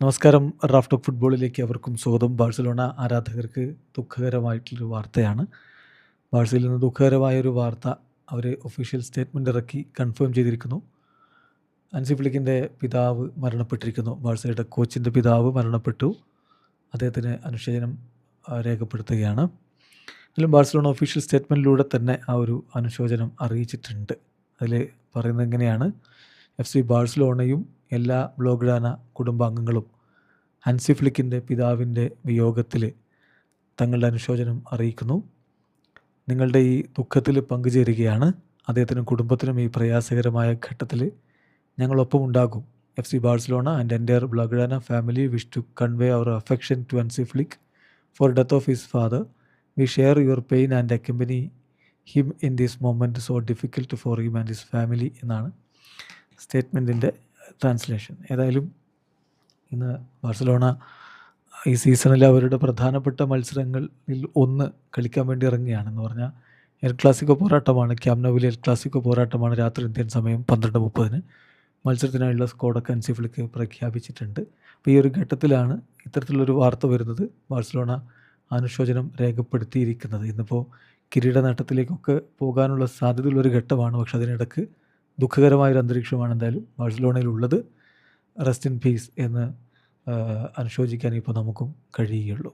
നമസ്കാരം. Raf talk ഫുട്ബോളിലേക്ക് അവർക്കും സ്വാഗതം. ബാഴ്സലോണ ആരാധകർക്ക് ദുഃഖകരമായിട്ടുള്ളൊരു വാർത്തയാണ്. ബാഴ്സയിൽ നിന്ന് ദുഃഖകരമായൊരു വാർത്ത അവർ ഒഫീഷ്യൽ സ്റ്റേറ്റ്മെൻ്റ് ഇറക്കി കൺഫേം ചെയ്തിരിക്കുന്നു. ഹൻസി ഫ്ലിക്കിൻ്റെ പിതാവ് മരണപ്പെട്ടിരിക്കുന്നു. ബാഴ്സയുടെ കോച്ചിൻ്റെ പിതാവ് മരണപ്പെട്ടു. അദ്ദേഹത്തിന് അനുശോചനം രേഖപ്പെടുത്തുകയാണ്. ഇതിലും ബാഴ്സലോണ ഒഫീഷ്യൽ സ്റ്റേറ്റ്മെൻറ്റിലൂടെ തന്നെ ആ ഒരു അനുശോചനം അറിയിച്ചിട്ടുണ്ട്. അതിൽ പറയുന്നത് എങ്ങനെയാണ്: FC ബാഴ്സലോണയും എല്ലാ ബ്ലോഗ്ഡാന കുടുംബാംഗങ്ങളും ഹൻസി ഫ്ലിക്കിൻ്റെ പിതാവിൻ്റെ വിയോഗത്തിൽ തങ്ങളുടെ അനുശോചനം അറിയിക്കുന്നു. നിങ്ങളുടെ ഈ ദുഃഖത്തിൽ പങ്കുചേരുകയാണ്. അദ്ദേഹത്തിനും കുടുംബത്തിനും ഈ പ്രയാസകരമായ ഘട്ടത്തിൽ ഞങ്ങളൊപ്പം ഉണ്ടാകും. FC Barcelona and entire Blaugrana family wish to convey our affection to Hansi Flick for death of his father. We share your pain and accompany him in this moment so difficult for him and his family എന്നാണ് സ്റ്റേറ്റ്മെൻറ്റിൻ്റെ translation. ഏതായാലും ഇന്ന് Barcelona ഈ സീസണിൽ അവരുടെ പ്രധാനപ്പെട്ട മത്സരങ്ങളിൽ ഒന്ന് കളിക്കാൻ വേണ്ടി ഇറങ്ങുകയാണെന്ന് പറഞ്ഞാൽ എൽ ക്ലാസിക്കോ പോരാട്ടമാണ്. ക്യാമ്പ് നൗവിലെ എൽ ക്ലാസിക്കോ പോരാട്ടമാണ്. രാത്രി ഇന്ത്യൻ സമയം 12:30 മത്സരത്തിനായുള്ള സ്ക്വാഡൊക്കെ ഹൻസി ഫ്ലിക്ക് പ്രഖ്യാപിച്ചിട്ടുണ്ട്. അപ്പോൾ ഈ ഒരു ഘട്ടത്തിലാണ് ഇത്തരത്തിലുള്ളൊരു വാർത്ത വരുന്നത്. ബാഴ്സലോണ അനുശോചനം രേഖപ്പെടുത്തിയിരിക്കുന്നത്. ഇന്നിപ്പോൾ കിരീട നേട്ടത്തിലേക്കൊക്കെ പോകാനുള്ള സാധ്യതയുള്ളൊരു ഘട്ടമാണ്. പക്ഷെ അതിനിടക്ക് ദുഃഖകരമായൊരു അന്തരീക്ഷമാണ് എന്തായാലും ബാഴ്സലോണയിലുള്ളത്. റെസ്റ്റ് ഇൻ പീസ് എന്ന് അനുശോചിക്കാൻ ഇപ്പോൾ നമുക്കും കഴിയുകയുള്ളൂ.